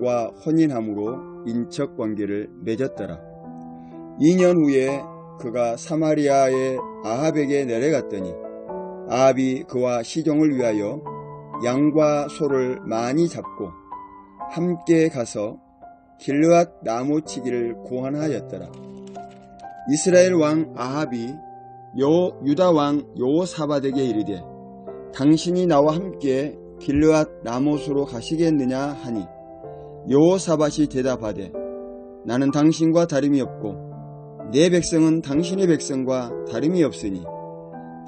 과 혼인함으로 인척관계를 맺었더라. 2년 후에 그가 사마리아의 아합에게 내려갔더니 아합이 그와 시종을 위하여 양과 소를 많이 잡고 함께 가서 길르앗 나무치기를 고안하였더라. 이스라엘 왕 아합이 유다 왕 여호사밧에게 이르되 당신이 나와 함께 길르앗 나못으로 가시겠느냐 하니 여호사밧이 대답하되 나는 당신과 다름이 없고 내 백성은 당신의 백성과 다름이 없으니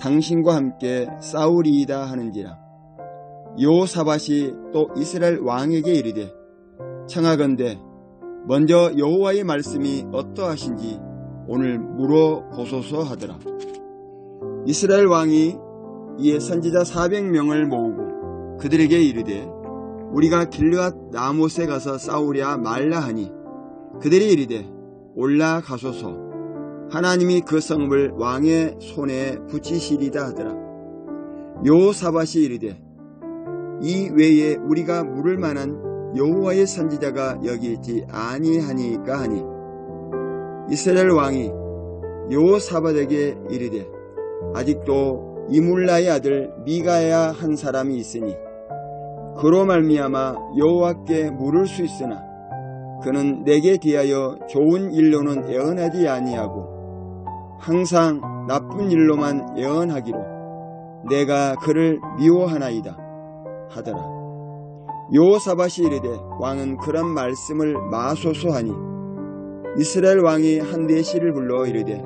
당신과 함께 싸우리이다 하는지라. 여호사밧이 또 이스라엘 왕에게 이르되 청하건대 먼저 여호와의 말씀이 어떠하신지 오늘 물어보소서 하더라. 이스라엘 왕이 이에 선지자 400명을 모으고 그들에게 이르되 우리가 길르앗 나못에 가서 싸우랴 말라 하니 그들이 이르되 올라가소서 하나님이 그 성읍을 왕의 손에 붙이시리다 하더라. 여호사밧이 이르되 이 외에 우리가 물을 만한 여호와의 선지자가 여기 있지 아니하니까 하니 이스라엘 왕이 여호사밧에게 이르되 아직도 이물라의 아들 미가야 한 사람이 있으니 그로 말미암아 여호와께 물을 수 있으나 그는 내게 대하여 좋은 일로는 예언하지 아니하고 항상 나쁜 일로만 예언하기로 내가 그를 미워하나이다 하더라. 여호사밧이 이르되 왕은 그런 말씀을 마소서 하니 이스라엘 왕이 한 내시를 불러 이르되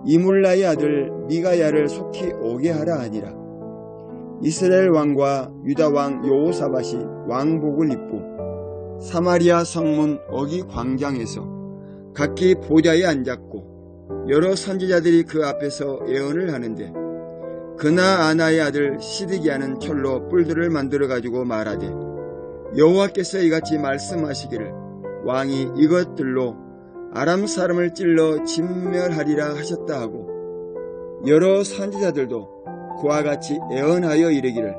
이물라의 아들 미가야를 속히 오게 하라 하니라. 이스라엘 왕과 유다 왕 여호사밧이 왕복을 입고 사마리아 성문 어기 광장에서 각기 보좌에 앉았고 여러 선지자들이 그 앞에서 예언을 하는데 그나아나의 아들 시드기야는 철로 뿔들을 만들어 가지고 말하되 여호와께서 이같이 말씀하시기를 왕이 이것들로 아람 사람을 찔러 진멸하리라 하셨다 하고 여러 선지자들도 그와 같이 예언하여 이르기를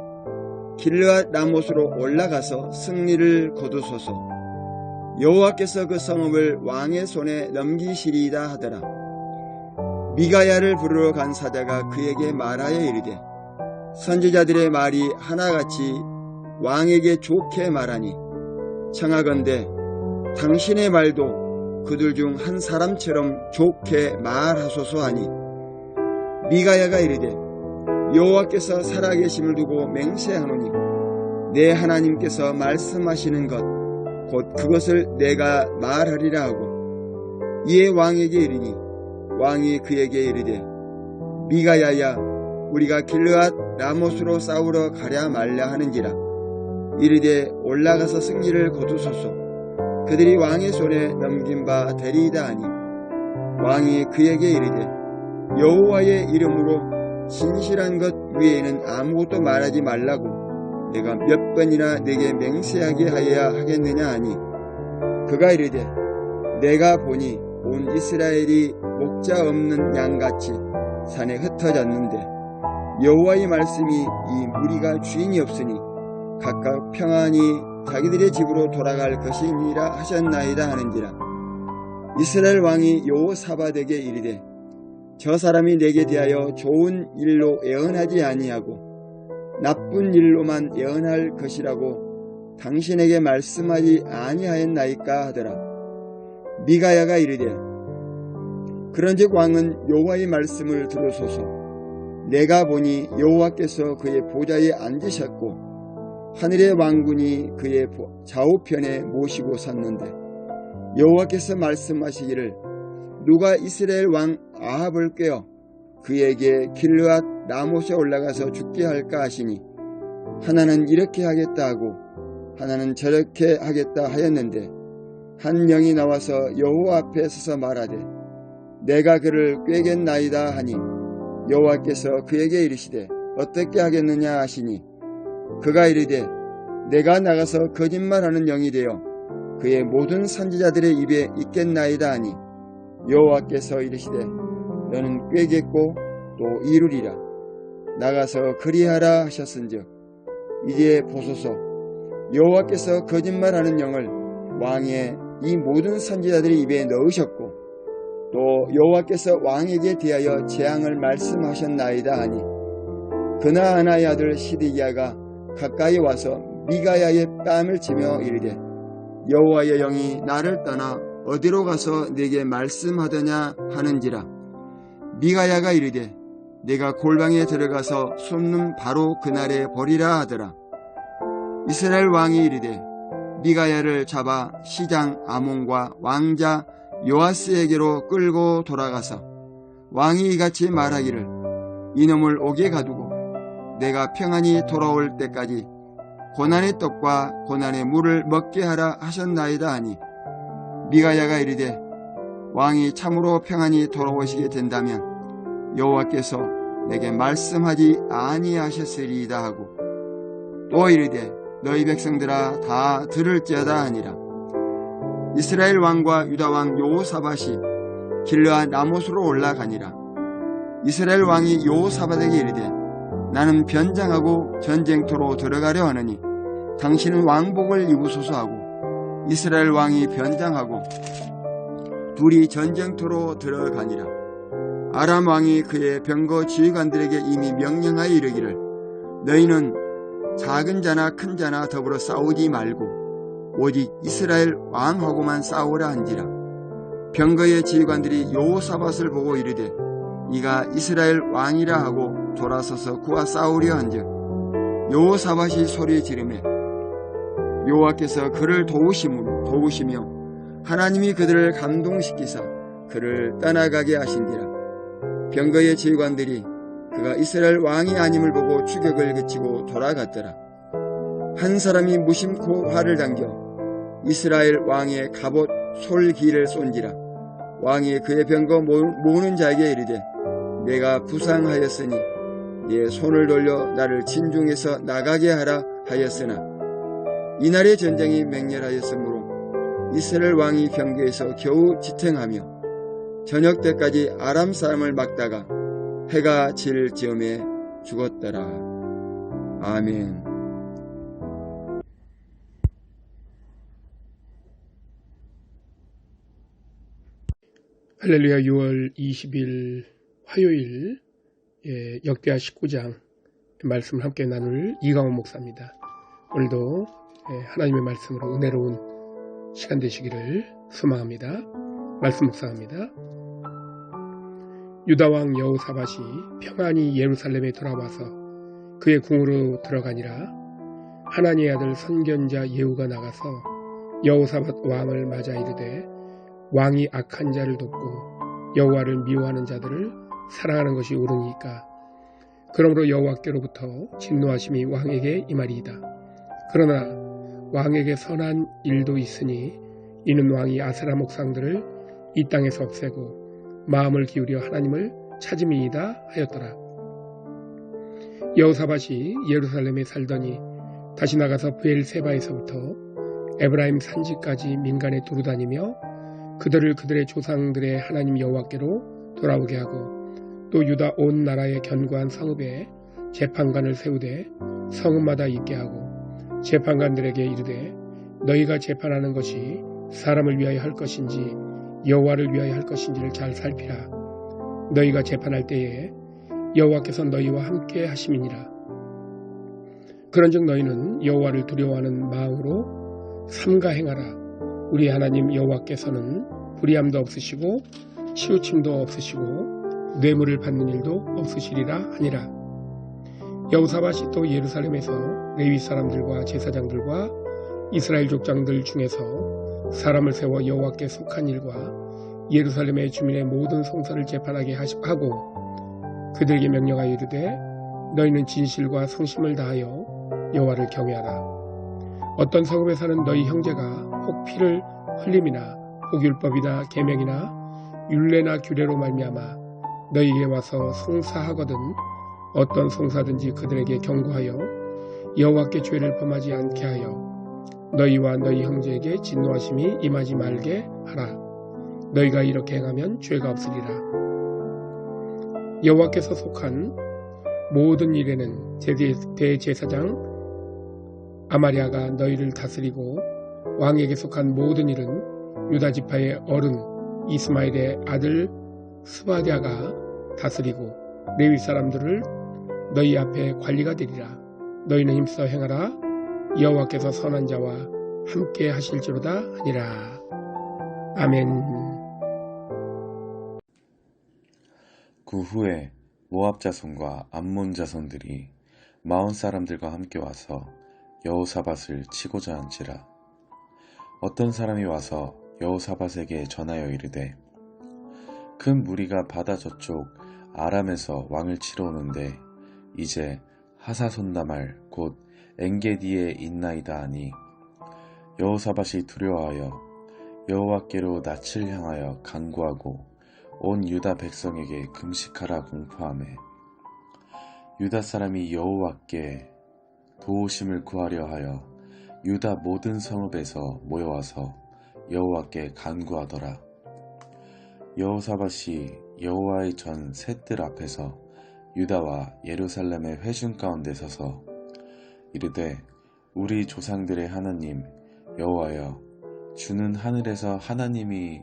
길르앗 나못으로 올라가서 승리를 거두소서 여호와께서 그 성읍을 왕의 손에 넘기시리이다 하더라. 미가야를 부르러 간 사자가 그에게 말하여 이르되 선지자들의 말이 하나같이 왕에게 좋게 말하니 청하건대 당신의 말도 그들 중 한 사람처럼 좋게 말하소서 하니 미가야가 이르되 여호와께서 살아계심을 두고 맹세하노니 내 하나님께서 말씀하시는 것 곧 그것을 내가 말하리라 하고 이에 왕에게 이르니 왕이 그에게 이르되 미가야야 우리가 길르앗 라못으로 싸우러 가랴 말랴 하는지라. 이르되 올라가서 승리를 거두소서 그들이 왕의 손에 넘긴 바 되리이다 하니 왕이 그에게 이르되 여호와의 이름으로 진실한 것 위에는 아무것도 말하지 말라고 내가 몇 번이나 내게 맹세하게 하여야 하겠느냐 하니 그가 이르되 내가 보니 온 이스라엘이 목자 없는 양같이 산에 흩어졌는데 여호와의 말씀이 이 무리가 주인이 없으니 각각 평안히 자기들의 집으로 돌아갈 것이니라 하셨나이다 하는지라. 이스라엘 왕이 여호사밧에게 이르되 저 사람이 내게 대하여 좋은 일로 예언하지 아니하고 나쁜 일로만 예언할 것이라고 당신에게 말씀하지 아니하였나이까 하더라. 미가야가 이르되 그런즉 왕은 여호와의 말씀을 들으소서 내가 보니 여호와께서 그의 보좌에 앉으셨고 하늘의 왕군이 그의 좌우편에 모시고 섰는데 여호와께서 말씀하시기를 누가 이스라엘 왕 아합을 꾀어 그에게 길르앗 나못에 올라가서 죽게 할까 하시니 하나는 이렇게 하겠다 하고 하나는 저렇게 하겠다 하였는데 한 영이 나와서 여호와 앞에 서서 말하되 내가 그를 꾀겠나이다 하니 여호와께서 그에게 이르시되 어떻게 하겠느냐 하시니 그가 이르되 내가 나가서 거짓말하는 영이 되어 그의 모든 선지자들의 입에 있겠나이다 하니 여호와께서 이르시되 너는 꾀겠고 또 이루리라. 나가서 그리하라 하셨은즉 이제 보소서, 여호와께서 거짓말하는 영을 왕의 이 모든 선지자들의 입에 넣으셨고 또 여호와께서 왕에게 대하여 재앙을 말씀하셨나이다 하니 그나아나의 아들 시드기야가 가까이 와서 미가야의 뺨을 치며 이르되 여호와의 영이 나를 떠나 어디로 가서 내게 말씀하더냐 하는지라. 미가야가 이르되 내가 골방에 들어가서 쏟는 바로 그날에 보리라 하더라. 이스라엘 왕이 이르되 미가야를 잡아 시장 아몬과 왕자 요아스에게로 끌고 돌아가서 왕이 이같이 말하기를 이놈을 옥에 가두고 내가 평안히 돌아올 때까지 고난의 떡과 고난의 물을 먹게 하라 하셨나이다 하니 미가야가 이르되 왕이 참으로 평안히 돌아오시게 된다면 여호와께서 내게 말씀하지 아니하셨으리이다 하고 또 이르되 너희 백성들아 다 들을지어다 하니라. 이스라엘 왕과 유다 왕 여호사밧이 길르앗 라못으로 올라가니라. 이스라엘 왕이 여호사밧에게 이르되 나는 변장하고 전쟁터로 들어가려 하느니 당신은 왕복을 입으소서 하고 이스라엘 왕이 변장하고 둘이 전쟁터로 들어가니라. 아람 왕이 그의 병거 지휘관들에게 이미 명령하여 이르기를 너희는 작은 자나 큰 자나 더불어 싸우지 말고 오직 이스라엘 왕하고만 싸우라 한지라. 병거의 지휘관들이 여호사밧을 보고 이르되 이가 이스라엘 왕이라 하고 돌아서서 그와 싸우려 한즉 여호사밧이 소리 지르매 여호와께서 그를 도우시며 하나님이 그들을 감동시키사 그를 떠나가게 하신지라. 병거의 지휘관들이 그가 이스라엘 왕이 아님을 보고 추격을 그치고 돌아갔더라. 한 사람이 무심코 활을 당겨 이스라엘 왕의 갑옷 솔기를 쏜지라. 왕이 그의 병거 모으는 자에게 이르되 내가 부상하였으니 네 손을 돌려 나를 진중에서 나가게 하라 하였으나 이날의 전쟁이 맹렬하였으므로 이스라엘 왕이 병거에서 겨우 지탱하며 저녁 때까지 아람 사람을 막다가 해가 질 즈음에 죽었더라. 아멘. 할렐루야. 6월 20일 화요일 역대하 19장 말씀을 함께 나눌 이강원 목사입니다. 오늘도 하나님의 말씀으로 은혜로운 시간 되시기를 소망합니다. 말씀 묵상합니다. 유다왕 여호사밧이 평안히 예루살렘에 돌아와서 그의 궁으로 들어가니라. 하나니의 아들 선견자 예후가 나가서 여호사밧 왕을 맞아 이르되 왕이 악한 자를 돕고 여호와를 미워하는 자들을 사랑하는 것이 옳으니까 그러므로 여호와께로부터 진노하심이 왕에게 임하리이다. 그러나 왕에게 선한 일도 있으니 이는 왕이 아세라 목상들을 이 땅에서 없애고 마음을 기울여 하나님을 찾음이이다 하였더라. 여호사밧이 예루살렘에 살더니 다시 나가서 브엘세바에서부터 에브라임 산지까지 민간에 두루다니며 그들을 그들의 조상들의 하나님 여호와께로 돌아오게 하고 또 유다 온 나라의 견고한 성읍에 재판관을 세우되 성읍마다 있게 하고 재판관들에게 이르되 너희가 재판하는 것이 사람을 위하여 할 것인지 여호와를 위하여 할 것인지를 잘 살피라. 너희가 재판할 때에 여호와께서 너희와 함께 하심이니라. 그런즉 너희는 여호와를 두려워하는 마음으로 삼가 행하라. 우리 하나님 여호와께서는 불의함도 없으시고 치우침도 없으시고 뇌물을 받는 일도 없으시리라 하니라. 여호사밧이 또 예루살렘에서 레위 사람들과 제사장들과 이스라엘 족장들 중에서 사람을 세워 여호와께 속한 일과 예루살렘의 주민의 모든 성사를 재판하게 하고 그들에게 명령하여 이르되 너희는 진실과 성심을 다하여 여호와를 경외하라. 어떤 성읍에 사는 너희 형제가 혹 피를 흘림이나 혹 율법이나 계명이나 율례나 규례로 말미암아 너희에게 와서 송사하거든 어떤 송사든지 그들에게 경고하여 여호와께 죄를 범하지 않게 하여 너희와 너희 형제에게 진노하심이 임하지 말게 하라. 너희가 이렇게 행하면 죄가 없으리라. 여호와께서 속한 모든 일에는 대제사장 아마리아가 너희를 다스리고 왕에게 속한 모든 일은 유다 지파의 어른 이스마엘의 아들 스바랴가 다스리고 레위 사람들을 너희 앞에 관리가 되리라. 너희는 힘써 행하라. 여호와께서 선한 자와 함께 하실지로다 하니라. 아멘. 그 후에 모압 자손과 암몬 자손들이 마온 사람들과 함께 와서 여호사밧을 치고자 한지라. 어떤 사람이 와서 여호사밧에게 전하여 이르되, 큰 무리가 바다 저쪽 아람에서 왕을 치러 오는데 이제 하사손다말 곧 엔게디에 있나이다 하니, 여호사밧이 두려워하여 여호와께로 낯을 향하여 간구하고 온 유다 백성에게 금식하라 공포하매, 유다 사람이 여호와께 도우심을 구하려 하여 유다 모든 성읍에서 모여와서 여호와께 간구하더라. 여호사밧이 여호와의 전 셋들 앞에서 유다와 예루살렘의 회중 가운데 서서 이르되, 우리 조상들의 하나님 여호와여, 주는 하늘에서 하나님이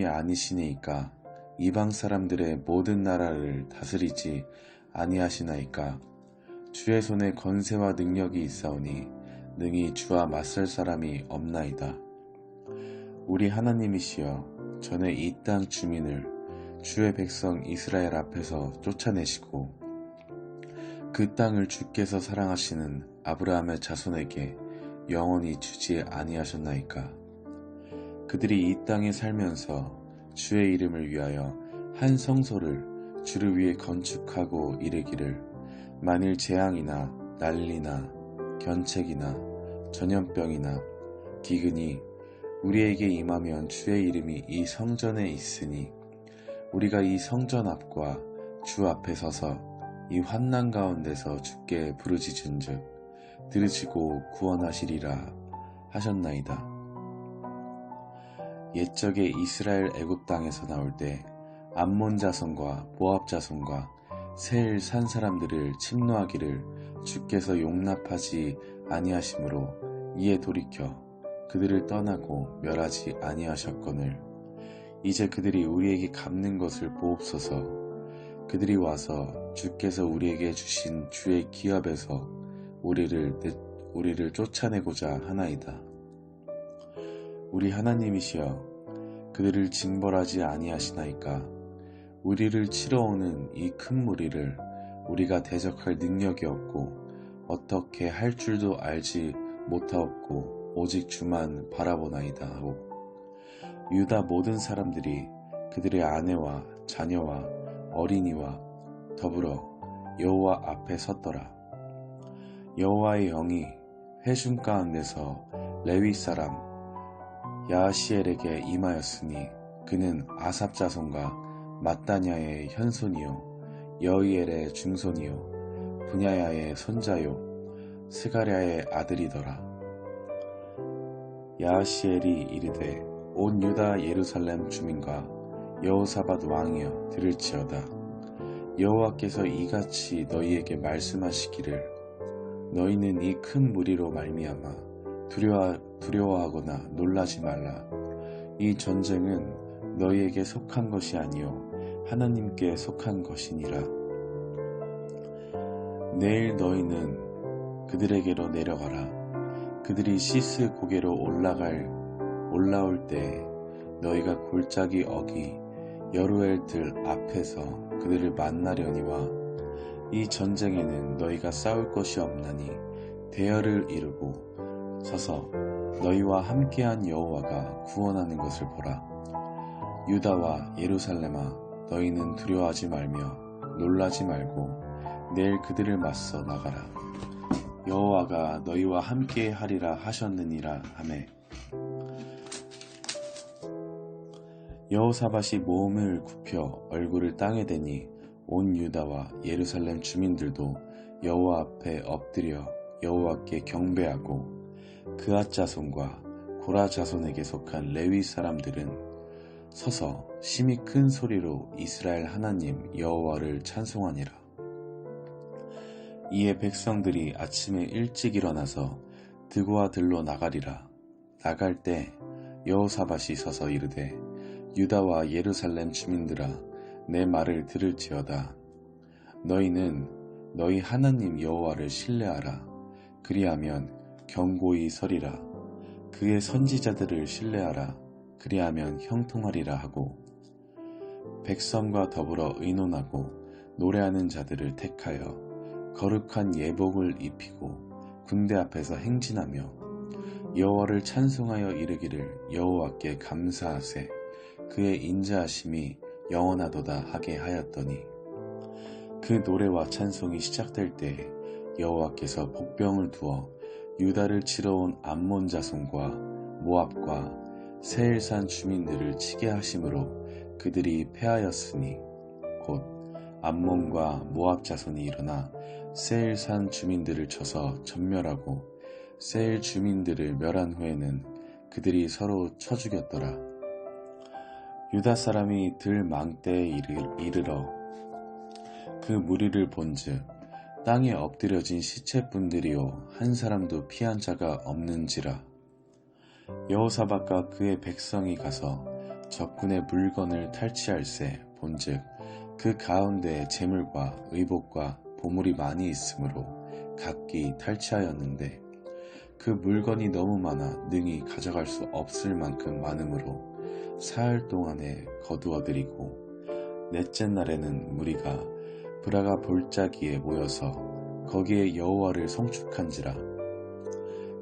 아니시니까 이방 사람들의 모든 나라를 다스리지 아니하시나이까. 주의 손에 권세와 능력이 있사오니 능히 주와 맞설 사람이 없나이다. 우리 하나님이시여, 전에 이 땅 주민을 주의 백성 이스라엘 앞에서 쫓아내시고 그 땅을 주께서 사랑하시는 아브라함의 자손에게 영원히 주지 아니하셨나이까. 그들이 이 땅에 살면서 주의 이름을 위하여 한 성소를 주를 위해 건축하고 이르기를, 만일 재앙이나 난리나 견책이나 전염병이나 기근이 우리에게 임하면 주의 이름이 이 성전에 있으니 우리가 이 성전 앞과 주 앞에 서서 이 환난 가운데서 주께 부르짖은즉 들으시고 구원하시리라 하셨나이다. 옛적에 이스라엘 애굽 땅에서 나올 때 암몬 자손과 모압 자손과 세일 산 사람들을 침노하기를 주께서 용납하지 아니하시므로 이에 돌이켜 그들을 떠나고 멸하지 아니하셨거늘, 이제 그들이 우리에게 갚는 것을 보옵소서. 그들이 와서 주께서 우리에게 주신 주의 기업에서 우리를 쫓아내고자 하나이다. 우리 하나님이시여, 그들을 징벌하지 아니하시나이까. 우리를 치러 오는 이 큰 무리를 우리가 대적할 능력이 없고 어떻게 할 줄도 알지 못하옵고 오직 주만 바라보나이다 하고, 유다 모든 사람들이 그들의 아내와 자녀와 어린이와 더불어 여호와 앞에 섰더라. 여호와의 영이 회중 가운데서 레위 사람 야하시엘에게 임하였으니, 그는 아삽 자손과 마따냐의 현손이요 여이엘의 중손이요 분야야의 손자요 스가랴의 아들이더라. 야하시엘이 이르되, 온 유다 예루살렘 주민과 여호사밧 왕이여 들을지어다. 여호와께서 이같이 너희에게 말씀하시기를, 너희는 이 큰 무리로 말미암아 두려워하거나 놀라지 말라. 이 전쟁은 너희에게 속한 것이 아니요 하나님께 속한 것이니라. 내일 너희는 그들에게로 내려가라. 그들이 시스 고개로 올라올 때 너희가 골짜기 어기 여루엘들 앞에서 그들을 만나려니와, 이 전쟁에는 너희가 싸울 것이 없나니 대열을 이루고 서서 너희와 함께한 여호와가 구원하는 것을 보라. 유다와 예루살렘아, 너희는 두려워하지 말며 놀라지 말고 내일 그들을 맞서 나가라. 여호와가 너희와 함께 하리라 하셨느니라 하매, 여호사밧이 몸을 굽혀 얼굴을 땅에 대니 온 유다와 예루살렘 주민들도 여호와 앞에 엎드려 여호와께 경배하고, 그앗 자손과 고라 자손에게 속한 레위 사람들은 서서 심히 큰 소리로 이스라엘 하나님 여호와를 찬송하니라. 이에 백성들이 아침에 일찍 일어나서 드고와 들로 나가리라. 나갈 때 여호사밧이 서서 이르되 유다와 예루살렘 주민들아 내 말을 들을지어다. 너희는 너희 하나님 여호와를 신뢰하라. 그리하면 견고히 서리라. 그의 선지자들을 신뢰하라. 그리하면 형통하리라 하고 백성과 더불어 의논하고 노래하는 자들을 택하여 거룩한 예복을 입히고 군대 앞에서 행진하며 여호와를 찬송하여 이르기를 여호와께 감사하세 그의 인자하심이 영원하도다 하게 하였더니 그 노래와 찬송이 시작될 때 여호와께서 복병을 두어 유다를 치러 온 암몬 자손과 모압과 세일산 주민들을 치게 하심으로 그들이 패하였으니 곧 암몬과 모압 자손이 일어나 세일산 주민들을 쳐서 전멸하고 세일 주민들을 멸한 후에는 그들이 서로 쳐 죽였더라. 유다 사람이 들 망때에 이르러 그 무리를 본즉 땅에 엎드려진 시체뿐들이요 한 사람도 피한 자가 없는지라. 여호사밧과 그의 백성이 가서 적군의 물건을 탈취할세 본즉 그 가운데에 재물과 의복과 보물이 많이 있으므로 각기 탈취하였는데 그 물건이 너무 많아 능히 가져갈 수 없을 만큼 많으므로 사흘 동안에 거두어들이고 넷째 날에는 무리가 브라가 볼짜기에 모여서 거기에 여호와를 송축한지라.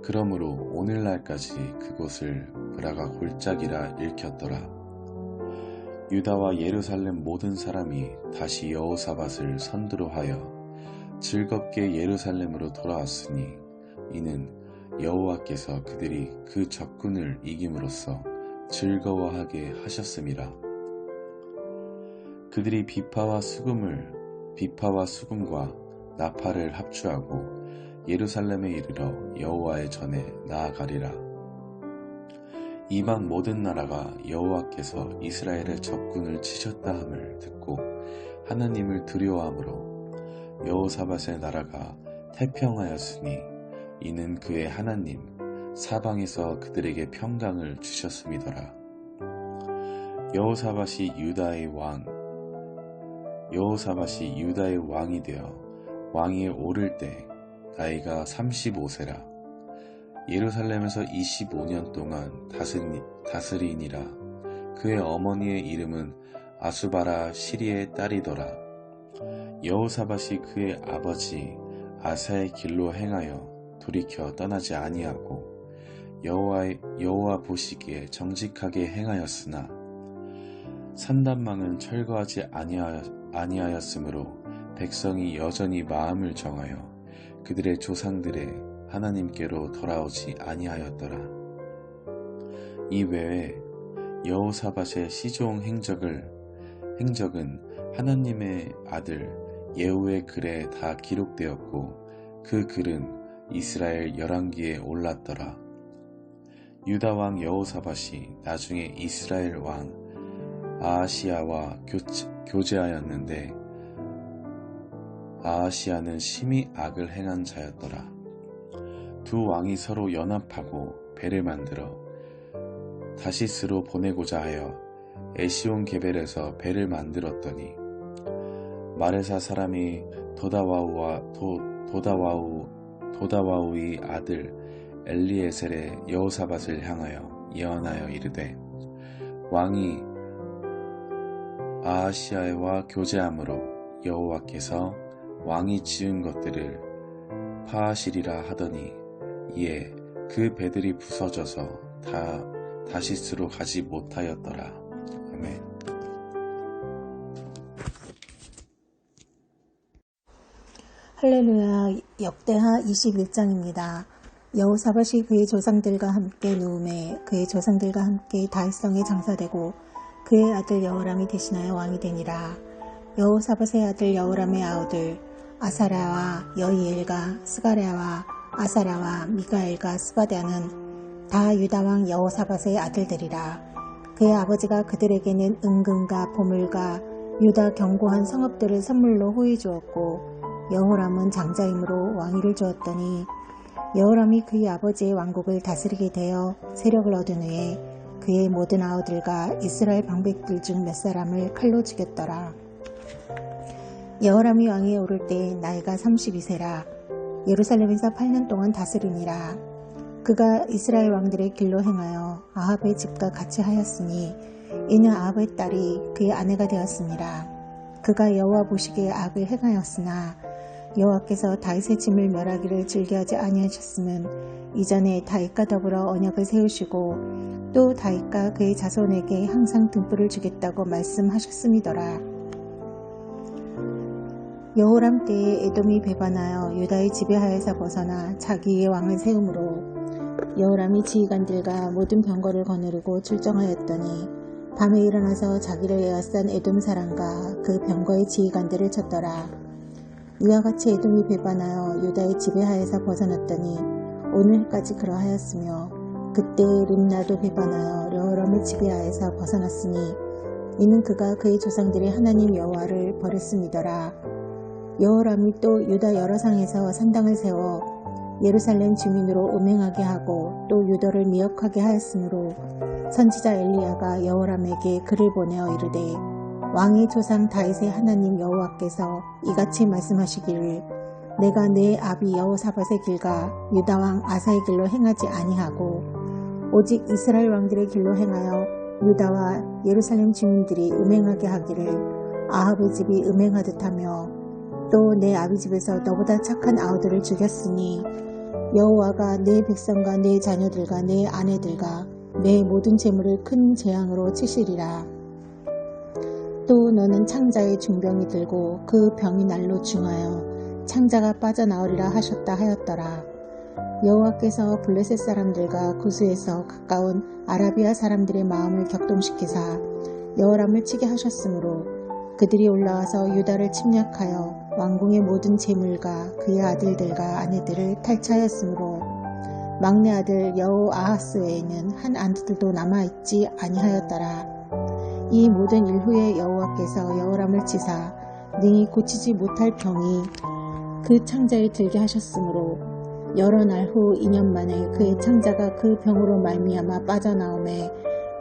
그러므로 오늘날까지 그곳을 브라가 골짜기라 일컫더라. 유다와 예루살렘 모든 사람이 다시 여호사밧을 선두로 하여 즐겁게 예루살렘으로 돌아왔으니 이는 여호와께서 그들이 그 적군을 이김으로써 즐거워하게 하셨음이라. 그들이 비파와 수금과 나팔을 합주하고 예루살렘에 이르러 여호와의 전에 나아가리라. 이방 모든 나라가 여호와께서 이스라엘의 적군을 치셨다 함을 듣고 하나님을 두려워하므로 여호사밧의 나라가 태평하였으니 이는 그의 하나님 사방에서 그들에게 평강을 주셨음이더라. 여호사밧이 유다의 왕이 되어 왕위에 오를 때 나이가 35세라. 예루살렘에서 25년 동안 다스리니라. 그의 어머니의 이름은 아수바라 시리의 딸이더라. 여호사밧이 그의 아버지 아사의 길로 행하여 돌이켜 떠나지 아니하고 여호와 보시기에 정직하게 행하였으나 산단망은 철거하지 아니하였으므로 백성이 여전히 마음을 정하여 그들의 조상들의 하나님께로 돌아오지 아니하였더라. 이외에 여호사밧의 시종 행적은 하나님의 아들 예후의 글에 다 기록되었고 그 글은 이스라엘 열왕기에 올랐더라. 유다 왕 여호사밧이 나중에 이스라엘 왕 아하시야와 교제하였는데 아하시야는 심히 악을 행한 자였더라. 두 왕이 서로 연합하고 배를 만들어 다시스로 보내고자 하여 에시온 게벨에서 배를 만들었더니 마레사 사람이 도다와우의 아들 엘리에셀의 여호사밧을 향하여 예언하여 이르되 왕이 아하시야와 교제함으로 여호와께서 왕이 지은 것들을 파하시리라 하더니 이에 그 배들이 부서져서 다시스로 가지 못하였더라. 아멘. 할렐루야. 역대하 21장입니다. 여호사밧이 그의 조상들과 함께 누움에 그의 조상들과 함께 다윗성에 장사되고 그의 아들 여호람이 대신하여 왕이 되니라. 여호사밧의 아들 여호람의 아우들 아사랴와 여이엘과 스가랴와 아사랴와 미가엘과 스바랴는 다 유다왕 여호사밧의 아들들이라. 그의 아버지가 그들에게는 은금과 보물과 유다 견고한 성읍들을 선물로 호의 주었고 여호람은 장자이므로 왕위를 주었더니 여호람이 그의 아버지의 왕국을 다스리게 되어 세력을 얻은 후에 그의 모든 아우들과 이스라엘 방백들 중 몇 사람을 칼로 죽였더라. 여호람이 왕위에 오를 때 나이가 32세라 예루살렘에서 8년 동안 다스리니라. 그가 이스라엘 왕들의 길로 행하여 아합의 집과 같이 하였으니 이는 아합의 딸이 그의 아내가 되었습니다. 그가 여호와 보시기에 악을 행하였으나 여호와께서 다윗의 짐을 멸하기를 즐겨하지 아니하셨음은 이전에 다윗과 더불어 언약을 세우시고 또 다윗과 그의 자손에게 항상 등불을 주겠다고 말씀하셨음이더라. 여호람 때에 에돔이 배반하여 유다의 지배하에서 벗어나 자기의 왕을 세우므로 여호람이 지휘관들과 모든 병거를 거느리고 출정하였더니 밤에 일어나서 자기를 에워싼 에돔 사람과 그 병거의 지휘관들을 쳤더라. 이와 같이 에돔이 배반하여 유다의 지배하에서 벗어났더니 오늘까지 그러하였으며 그때 림나도 배반하여 여호람의 지배하에서 벗어났으니 이는 그가 그의 조상들의 하나님 여호와를 버렸음이더라. 여호람이 또 유다 여러 상에서 산당을 세워 예루살렘 주민으로 음행하게 하고 또 유다를 미혹하게 하였으므로 선지자 엘리야가 여호람에게 글을 보내어 이르되 왕의 조상 다윗의 하나님 여호와께서 이같이 말씀하시기를 내가 내 아비 여호사밧의 길과 유다 왕 아사의 길로 행하지 아니하고 오직 이스라엘 왕들의 길로 행하여 유다와 예루살렘 주민들이 음행하게 하기를 아합의 집이 음행하듯 하며 또 내 아비 집에서 너보다 착한 아우들을 죽였으니 여호와가 내 백성과 내 자녀들과 내 아내들과 내 모든 재물을 큰 재앙으로 치시리라. 또 너는 창자의 중병이 들고 그 병이 날로 중하여 창자가 빠져나오리라 하셨다 하였더라. 여호와께서 블레셋 사람들과 구스에서 가까운 아라비아 사람들의 마음을 격동시키사 여호람을 치게 하셨으므로 그들이 올라와서 유다를 침략하여 왕궁의 모든 재물과 그의 아들들과 아내들을 탈취하였으므로 막내 아들 여호아하스 외에는 한 아들도 남아있지 아니하였더라. 이 모든 일 후에 여호와께서 여호람을 치사 능히 고치지 못할 병이 그 창자에 들게 하셨으므로 여러 날 후 2년 만에 그의 창자가 그 병으로 말미암아 빠져나오매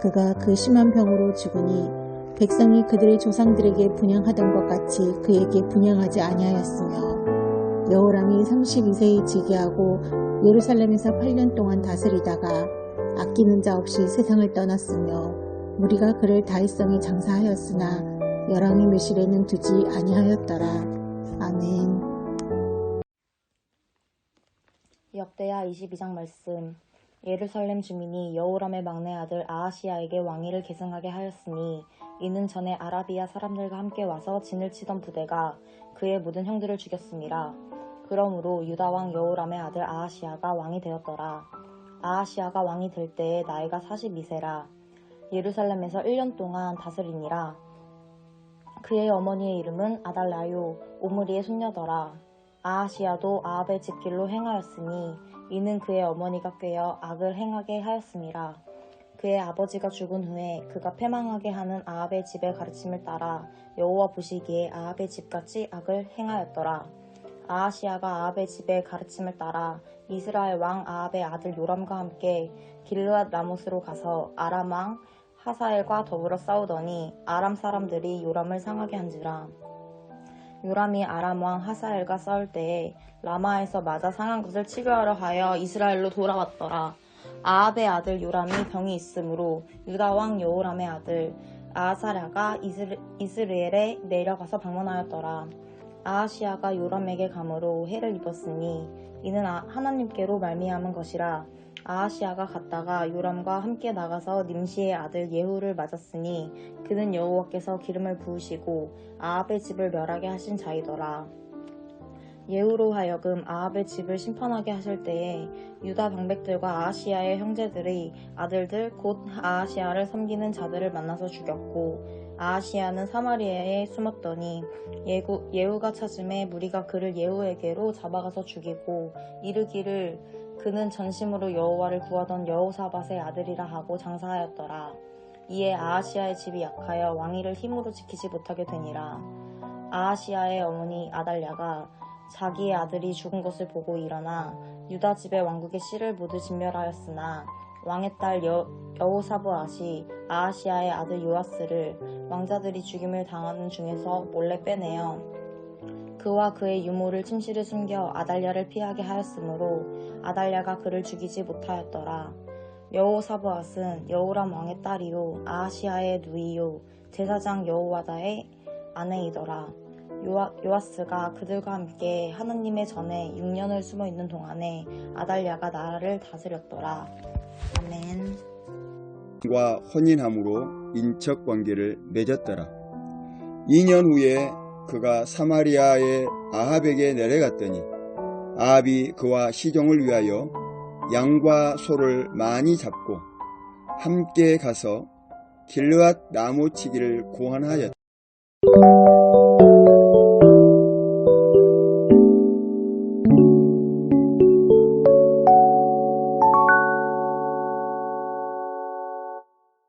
그가 그 심한 병으로 죽으니 백성이 그들의 조상들에게 분향하던 것 같이 그에게 분향하지 아니하였으며 여호람이 32세에 즉위하고 예루살렘에서 8년 동안 다스리다가 아끼는 자 없이 세상을 떠났으며 무리가 그를 다윗성에 장사하였으나 열왕의 묘실에는 두지 아니하였더라. 아멘. 역대하 22장 말씀. 예루살렘 주민이 여호람의 막내 아들 아하시야에게 왕위를 계승하게 하였으니 이는 전에 아라비아 사람들과 함께 와서 진을 치던 부대가 그의 모든 형들을 죽였습니다. 그러므로 유다 왕 여호람의 아들 아하시야가 왕이 되었더라. 아하시야가 왕이 될 때에 나이가 42세라. 예루살렘에서 1년 동안 다스리니라. 그의 어머니의 이름은 아달라요 오므리의 손녀더라. 아하시야도 아합의 집길로 행하였으니 이는 그의 어머니가 꾀어 악을 행하게 하였음이라. 그의 아버지가 죽은 후에 그가 패망하게 하는 아합의 집의 가르침을 따라 여호와 보시기에 아합의 집같이 악을 행하였더라. 아하시야가 아합의 집의 가르침을 따라 이스라엘 왕 아합의 아들 요람과 함께 길르앗 라못으로 가서 아람 왕 하사엘과 더불어 싸우더니 아람 사람들이 요람을 상하게 한지라. 요람이 아람 왕 하사엘과 싸울 때에 라마에서 맞아 상한 것을 치료하려 하여 이스라엘로 돌아왔더라. 아합의 아들 요람이 병이 있으므로 유다 왕 여호람의 아들 아하사랴가 이스라엘에 내려가서 방문하였더라. 아하시야가 요람에게 감으로 해를 입었으니 이는 하나님께로 말미암은 것이라. 아하시야가 갔다가 요람과 함께 나가서 님시의 아들 예후를 맞았으니 그는 여호와께서 기름을 부으시고 아합의 집을 멸하게 하신 자이더라. 예후로 하여금 아합의 집을 심판하게 하실 때에 유다 방백들과 아하시야의 형제들의 아들들 곧 아하시야를 섬기는 자들을 만나서 죽였고 아하시야는 사마리아에 숨었더니 예후가 찾음에 무리가 그를 예후에게로 잡아가서 죽이고 이르기를 그는 전심으로 여호와를 구하던 여호사밧의 아들이라 하고 장사하였더라. 이에 아하시아의 집이 약하여 왕위를 힘으로 지키지 못하게 되니라. 아하시아의 어머니 아달랴가 자기의 아들이 죽은 것을 보고 일어나 유다 집의 왕국의 씨를 모두 진멸하였으나 왕의 딸 여호사브앗이 아하시아의 아들 요아스를 왕자들이 죽임을 당하는 중에서 몰래 빼내어 그와 그의 유모를 침실에 숨겨 아달랴를 피하게 하였으므로 아달랴가 그를 죽이지 못하였더라. 여호사브앗은 여호람 왕의 딸이요 아하시아의 누이요 제사장 여호와다의 아내이더라. 요아스가 그들과 함께 하느님의 전에 6년을 숨어 있는 동안에 아달랴가 나라를 다스렸더라. 아멘. 과 혼인함으로 인척 관계를 맺었더라. 2년 후에 그가 사마리아의 아합에게 내려갔더니 아합이 그와 시종을 위하여 양과 소를 많이 잡고 함께 가서 길르앗 나무치기를 고안하였다.